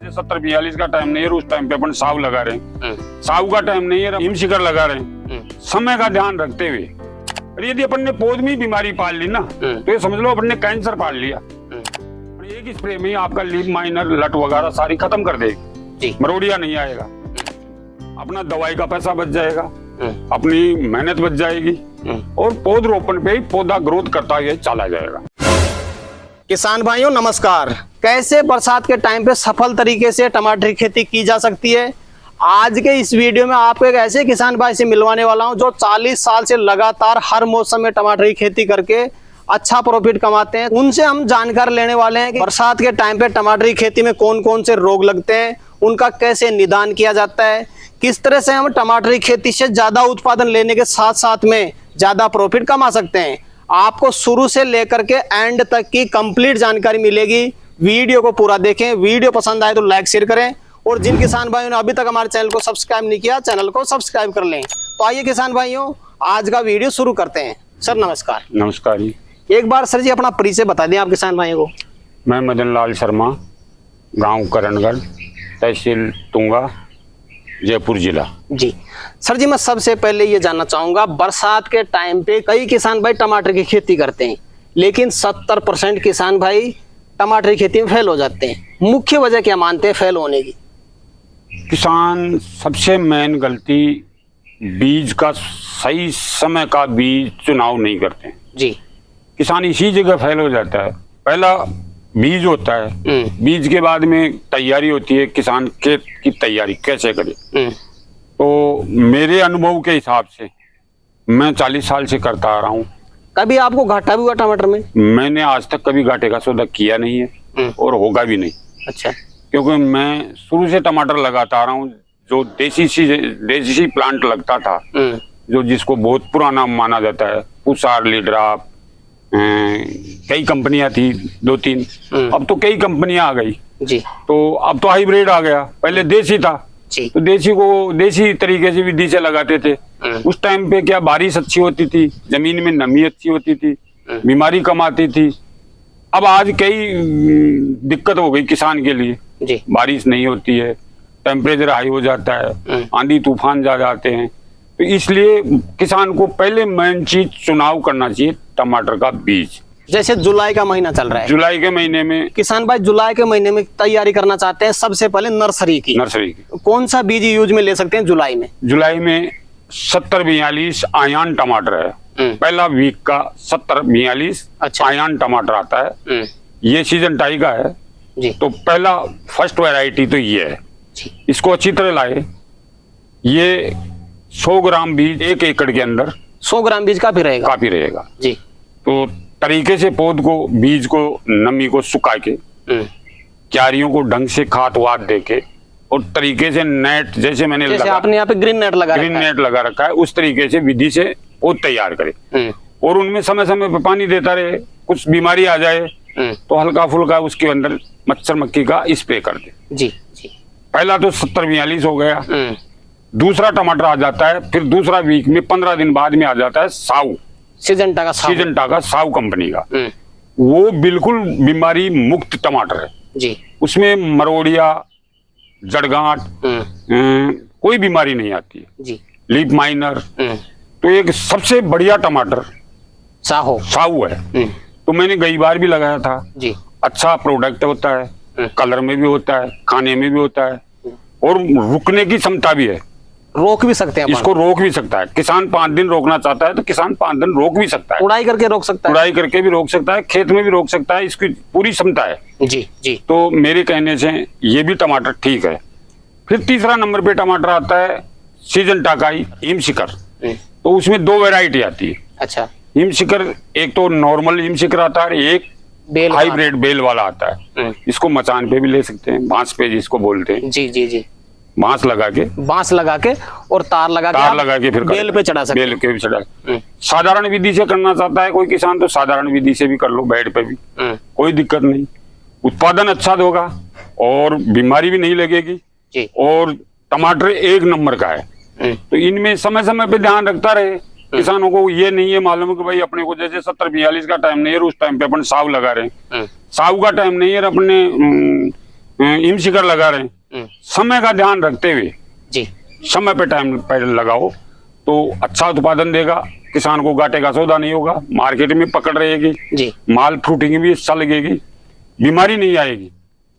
70-42 का टाइम नहीं है, उस टाइम पे अपन साव लगा रहे हैं। साव का टाइम नहीं है, हिम शिखर लगा रहे हैं। समय का ध्यान रखते हुए, और यदि अपन ने पौध में बीमारी पाल ली ना, तो ये समझ लो अपन ने कैंसर पाल लिया। एक स्प्रे में आपका लीफ माइनर लट वगैरह सारी खत्म कर देगी, मरोड़िया नहीं आएगा, अपना दवाई का पैसा बच जाएगा, अपनी मेहनत बच जाएगी, और पौध रोपण पे ही पौधा ग्रोथ करता हुआ चला जाएगा। किसान भाइयों नमस्कार। कैसे बरसात के टाइम पे सफल तरीके से टमाटर की खेती की जा सकती है, आज के इस वीडियो में आपको एक ऐसे किसान भाई से मिलवाने वाला हूं जो 40 साल से लगातार हर मौसम में टमाटर की खेती करके अच्छा प्रॉफिट कमाते हैं। उनसे हम जानकारी लेने वाले हैं कि बरसात के टाइम पे टमाटर की खेती में कौन कौन से रोग लगते हैं, उनका कैसे निदान किया जाता है, किस तरह से हम टमाटर की खेती से ज्यादा उत्पादन लेने के साथ साथ में ज्यादा प्रॉफिट कमा सकते हैं। आपको शुरू से लेकर के एंड तक की कंप्लीट जानकारी मिलेगी। वीडियो को पूरा देखें, वीडियो पसंद आए तो लाइक शेयर करें, और जिन किसान भाइयों ने अभी तक हमारे चैनल को सब्सक्राइब नहीं किया, चैनल को सब्सक्राइब कर लें। तो आइए किसान भाइयों, आज का वीडियो शुरू करते हैं। सर नमस्कार। नमस्कार जी। एक बार सर जी अपना परिचय बता दें आप किसान भाइयों को। मैं मदन लाल शर्मा, गांव करणगढ़, तहसील तुंगा, जयपुर जिला। जी सर जी, मैं सबसे पहले ये जानना चाहूंगा, बरसात के टाइम पे कई किसान भाई टमाटर की खेती करते हैं, लेकिन 70% किसान भाई टमाटर की खेती में फेल हो जाते हैं। मुख्य वजह क्या मानते हैं फेल होने की? किसान सबसे मेन गलती बीज का सही समय का बीज चुनाव नहीं करते हैं। जी, किसान इसी जगह फेल हो जाता है। पहला बीज होता है, बीज के बाद में तैयारी होती है, किसान खेत की तैयारी कैसे करे। तो मेरे अनुभव के हिसाब से मैं 40 साल से करता आ रहा हूँ। कभी आपको घाटा भी हुआ टमाटर में? मैंने आज तक कभी घाटे का सौदा किया नहीं है और होगा भी नहीं। अच्छा। क्योंकि मैं शुरू से टमाटर लगाता आ रहा हूँ। जो देसी प्लांट लगता था, जो जिसको बहुत पुराना माना जाता है, पुसार, लीड्राप, कई कंपनियां थी 2-3, अब तो कई कंपनियां आ गई जी। तो अब तो हाइब्रिड आ गया। पहले देसी था जी। तो देसी को देसी तरीके से विधि से लगाते थे। उस टाइम पे क्या बारिश अच्छी होती थी, जमीन में नमी अच्छी होती थी, बीमारी कम आती थी। अब आज कई दिक्कत हो गई किसान के लिए जी। बारिश नहीं होती है, टेम्परेचर हाई हो जाता है, आंधी तूफान जा जाते हैं। तो इसलिए किसान को पहले मेन चीज चुनाव करना चाहिए टमाटर का बीज। जैसे जुलाई का महीना चल रहा है, जुलाई के महीने में किसान भाई जुलाई के महीने में तैयारी करना चाहते हैं, सबसे पहले नर्सरी की कौन सा बीज यूज में ले सकते हैं जुलाई में? जुलाई में 70-42 आयान टमाटर है। पहला वीक का 70-42 आयान टमाटर आता है। ये सीजन टाई का है जी। तो पहला फर्स्ट वैरायटी तो ये है, इसको अच्छी तरह लाए। ये 100 ग्राम बीज 1 एकड़ के अंदर 100 ग्राम बीज काफी रहेगा जी। तो तरीके से पौध को, बीज को, नमी को सुखा के, क्यारियों को ढंग से खाद वाद दे के, और तरीके से नेट जैसे मैंने आपने यहाँ पे ग्रीन नेट लगा रखा है, उस तरीके से विधि से पौध तैयार करे, और उनमें समय समय पर पानी देता रहे। कुछ बीमारी आ जाए तो हल्का फुल्का उसके अंदर मच्छर मक्खी का स्प्रे कर दे जी। पहला तो 70-42 हो गया। दूसरा टमाटर आ जाता है, फिर दूसरा वीक में 15 दिन बाद में आ जाता है साउ, सीजंटा का साउ कंपनी का। वो बिल्कुल बीमारी मुक्त टमाटर है जी। उसमें मरोड़िया, जड़गांठ, कोई बीमारी नहीं आती है जी। लीफ माइनर, तो एक सबसे बढ़िया टमाटर साहू है। तो मैंने कई बार भी लगाया था जी। अच्छा प्रोडक्ट होता है, कलर में भी होता है, खाने में भी होता है, और रुकने की क्षमता भी है। रोक भी सकते हैं, इसको रोक भी सकता है। किसान 5 दिन रोकना चाहता है तो किसान 5 दिन रोक भी सकता है। उड़ाई करके रोक सकता है, उड़ाई करके भी रोक सकता है, खेत में भी रोक सकता है, इसकी पूरी क्षमता है जी जी। तो मेरे कहने से ये भी टमाटर ठीक है। फिर तीसरा नंबर पे टमाटर आता है सीजन टाकाई हिम शिखर। तो उसमें 2 वैरायटी आती है। अच्छा। हिम शिखर, एक तो नॉर्मल हिम शिखर आता है, एक हाइब्रिड बेल वाला आता है। इसको मचान पे भी ले सकते हैं, बांस पे जिसको बोलते हैं जी जी जी। बांस लगा के और तार लगा के फिर बेल पे चढ़ा सकते, बेल के भी चढ़ा। साधारण विधि से करना चाहता है कोई किसान तो साधारण विधि से भी कर लो, बेड पे भी कोई दिक्कत नहीं। उत्पादन अच्छा होगा और बीमारी भी नहीं लगेगी जी। और टमाटर 1 नंबर का है। तो इनमें समय समय पे ध्यान रखता रहे। किसानों को ये नहीं है मालूम कि भाई अपने को जैसे 70-42 का टाइम नहीं है, उस टाइम पे अपन साव लगा रहे हैं। साव का टाइम नहीं है, अपने हिम शिखर लगा रहे हैं, समय का ध्यान रखते हुए जी समय पे टाइम पर लगाओ तो अच्छा उत्पादन देगा, किसान को घाटे का सौदा नहीं होगा, मार्केट में पकड़ रहेगी जी। माल फ्रूटिंग भी अच्छा लगेगी, बीमारी नहीं आएगी।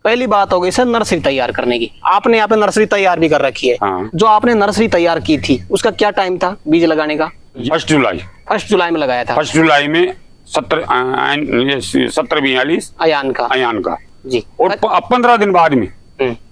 पहली बात हो गई सर नर्सरी तैयार करने की। आपने यहाँ पे नर्सरी तैयार भी कर रखी है। हाँ। जो आपने नर्सरी तैयार की थी उसका क्या टाइम था बीज लगाने का? 1 जुलाई 1 जुलाई में लगाया था। 1 जुलाई में 1742 अयान का। अयान का। जी। और अब 15 दिन बाद में,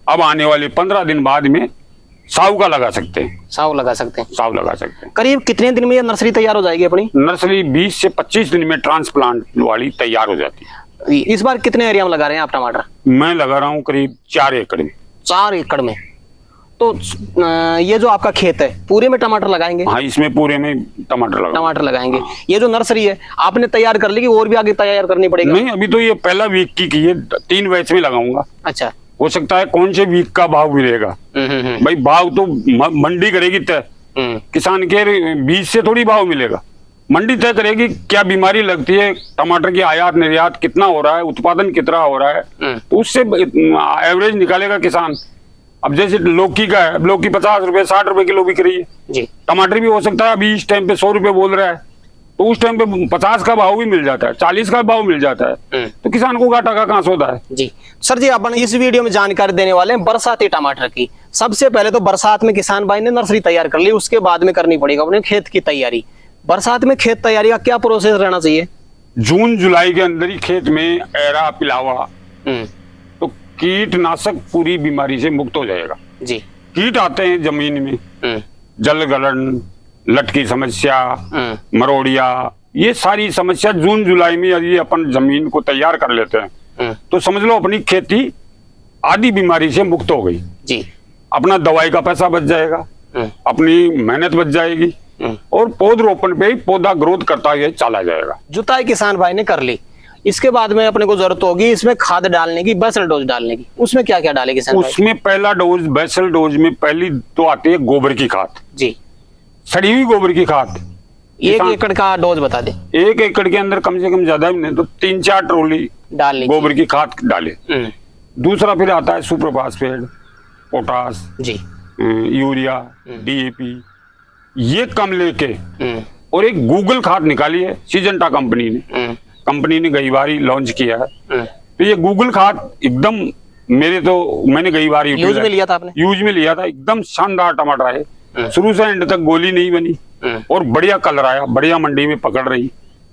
अब आने वाले 15 दिन बाद में साव का लगा सकते हैं। साव लगा सकते हैं। साव लगा सकते हैं। करीब कितने दिन में ये नर्सरी तैयार हो जाएगी अपनी? नर्सरी 20 से 25 दिन में ट्रांसप्लांट वाली तैयार हो जाती है। इस बार कितने एरिया में लगा रहे हैं आप टमाटर? मैं लगा रहा हूँ करीब 4 एकड़ में। 4 एकड़ में। तो ये जो आपका खेत है पूरे में टमाटर लगाएंगे? हाँ, इसमें पूरे में टमाटर लगाएंगे। ये जो नर्सरी है आपने तैयार कर ली कि और भी आगे तैयार करनी पड़ेगी? नहीं, अभी तो ये पहला वीक की है, 3 बैच में लगाऊंगा। अच्छा। हो सकता है कौन से वीक का भाव मिलेगा। भाई भाव तो मंडी करेगी तय, किसान के बीज से थोड़ी भाव मिलेगा। मंडी तय करेगी क्या बीमारी लगती है, टमाटर की आयात निर्यात कितना हो रहा है, उत्पादन कितना हो रहा है, तो उससे एवरेज निकालेगा किसान। अब जैसे लौकी का है, लौकी 50 रुपए 60 रुपए किलो बिक रही है जी। टमाटर भी हो सकता है अभी इस टाइम पे 100 रुपए बोल रहा है, तो उस टाइम पे 50 का भाव भी मिल जाता है, 40 का भाव मिल जाता है, तो किसान को घाटा का कहां सौदा है। जी सर जी, अपन इस वीडियो में जानकारी देने वाले हैं बरसाती टमाटर की। सबसे पहले तो बरसात में किसान भाई ने नर्सरी तैयार कर ली, उसके बाद में करनी पड़ेगी अपने खेत की तैयारी। बरसात में खेत तैयारी का क्या प्रोसेस रहना चाहिए? जून जुलाई के अंदर ही खेत में एरा पिलावा तो कीटनाशक पूरी बीमारी से मुक्त हो जाएगा। जी। कीट आते हैं जमीन में, जल गलन, लट की समस्या, मरोड़िया, ये सारी समस्या जून जुलाई में यदि अपन जमीन को तैयार कर लेते हैं तो समझ लो अपनी खेती आधी बीमारी से मुक्त हो गई। जी। अपना दवाई का पैसा बच जाएगा, अपनी मेहनत बच जाएगी और पौधरोपण पे ही पौधा ग्रोथ करता हुआ चला जाएगा। जुताई किसान भाई ने कर ली, इसके बाद में अपने को जरूरत होगी इसमें खाद डालने की, बेसल डोज डालने की। उसमें क्या क्या डाले किसान भाई? उसमें पहला डोज बेसल डोज में पहली तो आती है गोबर की खाद। जी। सड़ी हुई गोबर की खाद 1 एकड़ का डोज बता दे। 1 एकड़ के अंदर कम से कम ज्यादा भी नहीं तो 3-4 ट्रॉली डालने गोबर की खाद डाले। दूसरा फिर आता है सुपर फास्फेट, पोटास जी, यूरिया, DAP, ये कम लेके और एक गूगल खाद निकाली है सिजेंटा कंपनी ने गई बार ही लॉन्च किया है। तो ये गूगल खाद एकदम मैंने गई बार यूज में लिया था आपने? यूज में लिया था, एकदम शानदार टमाटर है, शुरू से एंड तक गोली नहीं बनी और बढ़िया कलर आया, बढ़िया मंडी में पकड़ रही।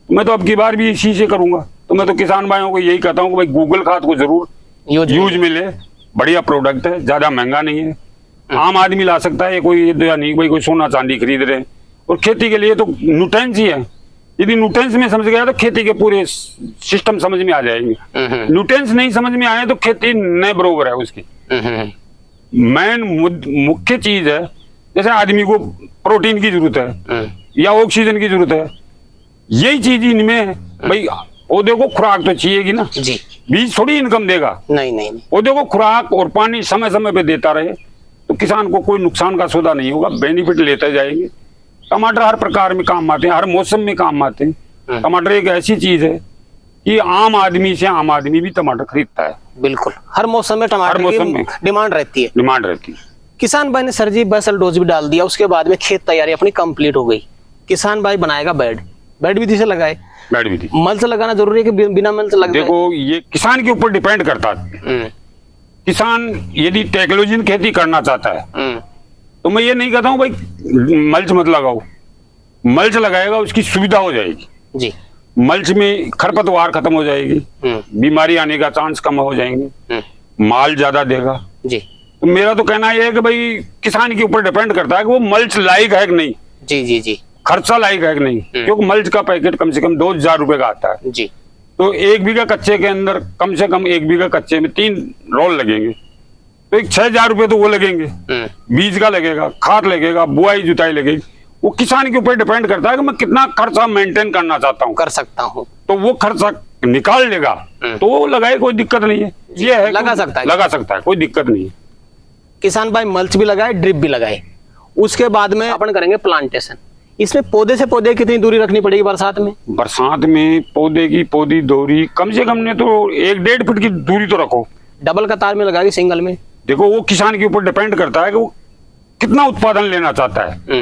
मैं तो अब की बार भी इसी से करूंगा। तो मैं तो किसान भाइयों को यही कहता हूँ कि भाई गूगल खाद को जरूर यूज में ले, बढ़िया प्रोडक्ट है, ज्यादा महंगा नहीं है, आम आदमी ला सकता है, कोई नहीं भाई कोई सोना चांदी खरीद रहे। और खेती के लिए तो न्यूट्रेंस ही है, यदि न्यूट्रेंस में समझ गया तो खेती के पूरे सिस्टम समझ में आ जाएंगे। न्यूट्रेंस नहीं समझ में आए तो खेती न बरोबर है उसकी। मेन मुख्य चीज है, जैसे आदमी को प्रोटीन की जरूरत है या ऑक्सीजन की जरूरत है, यही चीज इनमें भाई पौधे को खुराक तो चाहिएगी ना। जी। बीज थोड़ी इनकम देगा, नहीं। पौधे को खुराक और पानी समय समय पे देता रहे तो किसान को कोई नुकसान का सौदा नहीं होगा, बेनिफिट लेते जाएंगे। टमाटर हर प्रकार में काम आते हैं, हर मौसम में काम आते हैं। टमाटर एक ऐसी चीज है कि आम आदमी से आम आदमी भी टमाटर खरीदता है। बिल्कुल, हर मौसम में टमाटर की डिमांड रहती है। किसान भाई ने सर जी बेसल डोज भी डाल दिया, उसके बाद में खेत तैयारी अपनी कंप्लीट हो गई। किसान भाई बनाएगा बेड विधि से लगाए। बेड विधि मल्च लगाना जरूरी है कि बिना मल्च लग? देखो ये किसान के ऊपर डिपेंड करता है। किसान यदि टेक्नोलॉजी खेती करना चाहता है तो मैं ये नहीं कहता हूँ भाई मल्च मत लगाओ, मल्च लगाएगा उसकी सुविधा हो जाएगी। जी। मल्च में खरपतवार खत्म हो जाएगी, बीमारी आने का चांस कम हो जाएंगे, माल ज्यादा देगा। जी। तो मेरा तो कहना यह है कि भाई किसान के ऊपर डिपेंड करता है कि वो मल्च लायक है कि नहीं। जी, खर्चा लायक है कि नहीं, क्योंकि मल्च का पैकेट कम से कम 2000 रुपए का आता है। जी। तो 1 बीघा कच्चे के अंदर कम से कम 1 बीघा कच्चे में 3 रोल लगेंगे, तो 6000 रुपए तो वो लगेंगे, बीज का लगेगा, खाद लगेगा, बुआई जुताई लगेगी। वो किसान के ऊपर डिपेंड करता है कि मैं कितना खर्चा मेंटेन करना चाहता हूँ, कर सकता हूँ, तो वो खर्चा निकाल लेगा तो वो लगाए, कोई दिक्कत नहीं है। ये है लगा सकता है, कोई दिक्कत नहीं है। किसान भाई मल्च भी लगाए, ड्रिप भी लगाए, उसके बाद में अपन करेंगे प्लांटेशन। इसमें पौधे से पौधे कितनी दूरी रखनी पड़ेगी बरसात में? बरसात में पौधे की दूरी कम से कम ने तो 1-1.5 फीट की दूरी तो रखो। डबल कतार में लगाएगी सिंगल में? देखो वो किसान के ऊपर डिपेंड करता है कि वो कितना उत्पादन लेना चाहता है।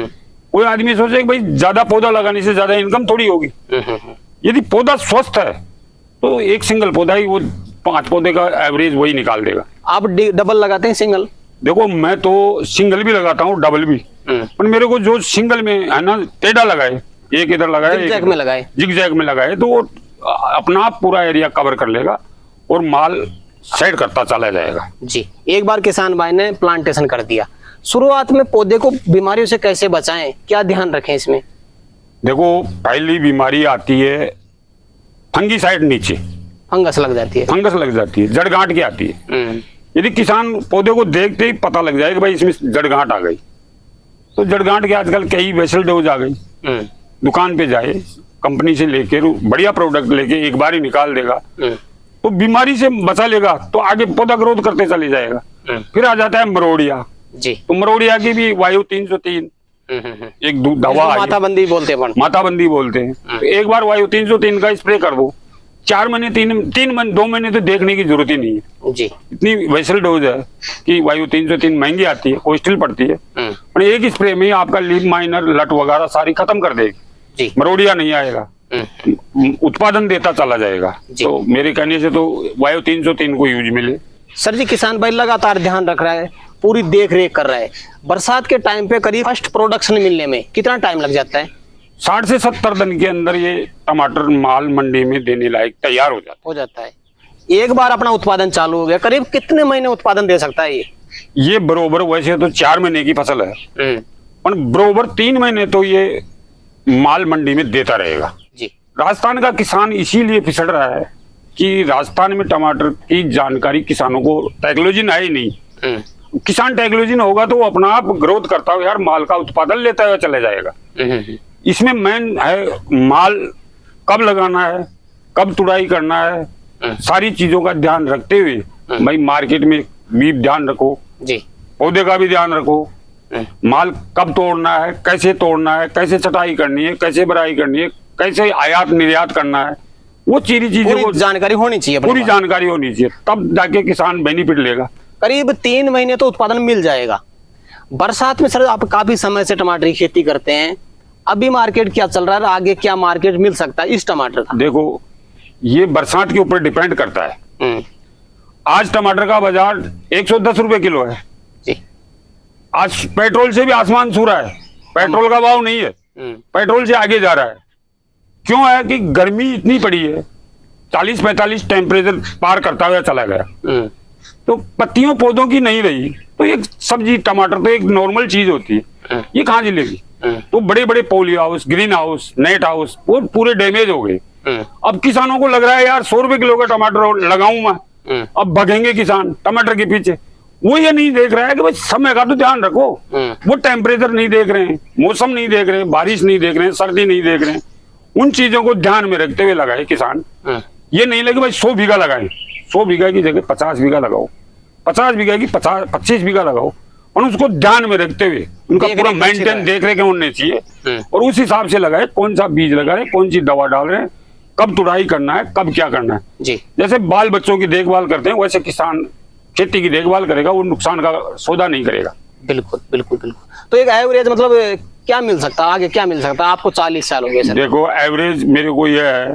कोई आदमी सोचे कि भाई ज्यादा पौधा लगाने से ज्यादा इनकम थोड़ी होगी। यदि पौधा स्वस्थ है तो एक सिंगल पौधा ही वो 5 पौधे का एवरेज वही निकाल देगा। आप डबल लगाते हैं सिंगल? देखो मैं तो सिंगल भी लगाता हूँ, डबल भी, पर मेरे को जो सिंगल में है ना, टेढ़ा लगाए, एक इधर लगाए, जिगजैग में लगाए, जिगजैग में लगाए तो वो अपना पूरा एरिया कवर कर लेगा और माल सेट करता चला जाएगा। जी, एक बार किसान भाई ने प्लांटेशन कर दिया, शुरुआत में पौधे को बीमारियों से कैसे बचाएं, क्या ध्यान रखें इसमें? देखो पहली बीमारी आती है फंगीसाइड, नीचे फंगस लग जाती है, फंगस लग जाती है, जड़ गांठ की आती है। यदि किसान पौधे को देखते ही पता लग जाए कि भाई इसमें जड़ गांठ आ गई, तो जड़ गांठ के आजकल कई वेसल डोज आ गई। दुकान पे जाए, कंपनी से लेके बढ़िया प्रोडक्ट लेके एक बार ही निकाल देगा तो बीमारी से बचा लेगा, तो आगे पौधा ग्रोथ करते चले जाएगा। फिर आ जाता है मरोड़िया जी, तो मरोड़िया की भी वायु 303 एक दवा, माताबंदी बोलते हैं, माताबंदी बोलते हैं। तो एक बार वायु 303 का स्प्रे कर दो, 4 महीने 3 महीने 2 महीने तो देखने की जरूरत ही नहीं है जी। इतनी वेसल डोज है कि वायु 303 महंगी आती है, कोस्टल पड़ती है, और एक स्प्रे में ही आपका लीफ माइनर लट वगैरह सारी खत्म कर देगी जी। मरोड़िया नहीं आएगा, उत्पादन देता चला जाएगा। तो मेरे कहने से तो वायु 303 को यूज मिले। सर जी, किसान भाई लगातार ध्यान रख रहा है, पूरी देख रेख कर रहा है, बरसात के टाइम पे करीब फर्स्ट प्रोडक्शन मिलने में कितना टाइम लग जाता है? 60 से 70 दिन के अंदर ये टमाटर माल मंडी में देने लायक तैयार हो जाता है। एक बार अपना उत्पादन चालू हो गया, करीब कितने महीने उत्पादन दे सकता है ये बरोबर वैसे तो 4 महीने की फसल है, पर बरोबर 3 महीने तो ये माल मंडी में देता रहेगा जी। राजस्थान का किसान इसीलिए फिसल रहा है कि राजस्थान में टमाटर की जानकारी किसानों को टेक्नोलॉजी है ही नहीं। किसान टेक्नोलॉजी होगा तो वो अपना आप ग्रोथ करता हुआ यार माल का उत्पादन लेता हुआ चले जाएगा। इसमें मेन है माल कब लगाना है, कब तुड़ाई करना है, सारी चीजों का ध्यान रखते हुए भाई मार्केट में भी ध्यान रखो जी, पौधे का भी ध्यान रखो, माल कब तोड़ना है, कैसे छटाई करनी है, कैसे भराई करनी है, कैसे आयात निर्यात करना है, वो चीजों को जानकारी होनी चाहिए, पूरी जानकारी होनी चाहिए, तब जाके किसान बेनिफिट लेगा। करीब 3 महीने तो उत्पादन मिल जाएगा। बरसात में सर आप काफी समय से टमाटर की खेती करते हैं, अभी मार्केट क्या चल रहा है, आगे क्या मार्केट मिल सकता है इस टमाटर का? देखो ये बरसात के ऊपर डिपेंड करता है। आज टमाटर का बाजार 110 रुपए किलो है जी। आज पेट्रोल से भी आसमान छू रहा है, पेट्रोल का भाव नहीं है, पेट्रोल से आगे जा रहा है। क्यों है कि गर्मी इतनी पड़ी है, 40-45 टेम्परेचर पार करता हुआ चला गया, तो पत्तियों पौधों की नहीं रही, तो एक सब्जी टमाटर तो एक नॉर्मल चीज होती है, ये कहाँ जिलेगी? तो बड़े बड़े poly house, green house, net house वो पूरे डैमेज हो गए। अब किसानों को लग रहा है यार 100 रुपए किलो का टमाटर लगाऊं मैं, अब भगेंगे किसान टमाटर के पीछे। वो ये नहीं देख रहा है कि भाई समय का तो ध्यान रखो, वो टेम्परेचर नहीं देख रहे हैं, मौसम नहीं देख रहे हैं, बारिश नहीं देख रहे हैं, सर्दी नहीं देख रहे हैं, उन चीजों को ध्यान में रखते हुए लगाए किसान। ये नहीं लगे भाई 100 बीघा लगाए, 100 बीघा की जगह 50 बीघा लगाओ, 50 बीघा की 25 बीघा लगाओ, और उसको ध्यान में रखते हुए उनका पूरा मेंटेन देख रेख होने चाहिए, और उस हिसाब से लगाए कौन सा बीज लगा रहे, कौन सी दवा डाल रहे हैं, कब तुड़ाई करना है, कब क्या करना है जी। जैसे बाल बच्चों की देखभाल करते हैं वैसे किसान खेती की देखभाल करेगा, वो नुकसान का सौदा नहीं करेगा। बिल्कुल बिल्कुल बिल्कुल। तो एक एवरेज मतलब क्या मिल सकता है, आगे क्या मिल सकता है? आपको 40 साल हो गए सर। देखो एवरेज मेरे को यह है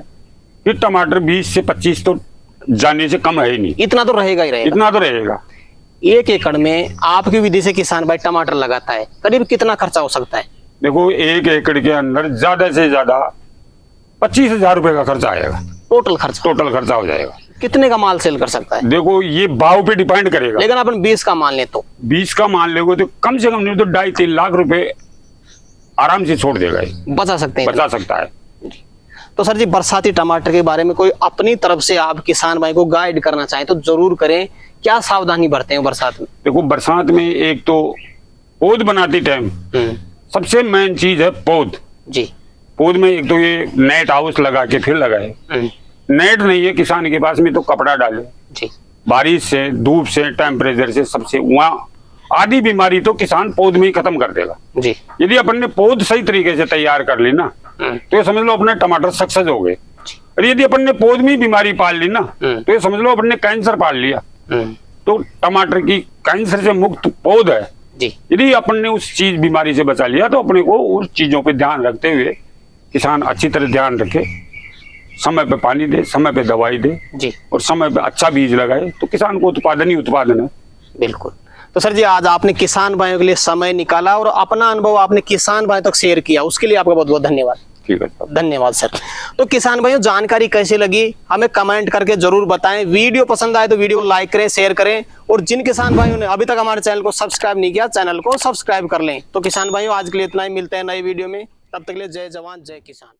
कि टमाटर 20 से 25 तो जाने से कम है ही नहीं, इतना तो रहेगा ही रहेगा, इतना तो रहेगा। 1 एकड़ में आपकी विधि से किसान भाई टमाटर लगाता है, करीब कितना खर्चा हो सकता है? देखो 1 एकड़ के अंदर ज्यादा से ज्यादा 25,000 रुपए का खर्चा आएगा, टोटल खर्चा हो जाएगा। कितने का माल सेल कर सकता है? देखो ये भाव पे डिपेंड करेगा, लेकिन अपन 20 का मान ले तो 20 का मान लेगो तो कम से कम नहीं तो 2.5-3 लाख रुपए आराम से छोड़ देगा, बचा सकता है। तो सर जी बरसाती टमाटर के बारे में कोई अपनी तरफ से आप किसान भाई को गाइड करना चाहें तो जरूर करें, क्या सावधानी बरतें हैं बरसात में? देखो बरसात में एक तो पौध बनाती टाइम सबसे मेन चीज है पौध जी। पौध में एक तो ये नेट हाउस लगा के फिर लगाए, नेट नहीं है किसान के पास में तो कपड़ा डाले जी। बारिश से, धूप से, टेम्परेचर से, सबसे वहाँ आधी बीमारी तो किसान पौध में ही खत्म कर देगा जी। यदि अपन ने पौध सही तरीके से तैयार कर ली ना तो ये समझ लो अपने टमाटर सक्सेस हो गए। और यदि अपन ने पौध में बीमारी पाल ली ना तो ये समझ लो अपन ने कैंसर पाल लिया। तो टमाटर की कैंसर से मुक्त पौध है जी। यदि अपन ने उस चीज बीमारी से बचा लिया तो अपने को उस चीजों पे ध्यान रखते हुए किसान अच्छी तरह ध्यान रखे, समय पे पानी दे, समय पे दवाई दे जी, और समय पे अच्छा बीज लगाए, तो किसान को उत्पादन ही उत्पादन है। बिल्कुल। तो सर जी, आज आपने किसान भाइयों के लिए समय निकाला और अपना अनुभव आपने किसान भाइयों तक शेयर किया, उसके लिए आपका बहुत बहुत धन्यवाद। ठीक है साहब। धन्यवाद सर। तो किसान भाइयों, जानकारी कैसी लगी हमें कमेंट करके जरूर बताएं। वीडियो पसंद आए तो वीडियो को लाइक करें, शेयर करें, और जिन किसान भाइयों ने अभी तक हमारे चैनल को सब्सक्राइब नहीं किया, चैनल को सब्सक्राइब कर लें। तो किसान भाइयों, आज के लिए इतना ही, मिलते हैं नए वीडियो में, तब तक के लिए जय जवान जय किसान।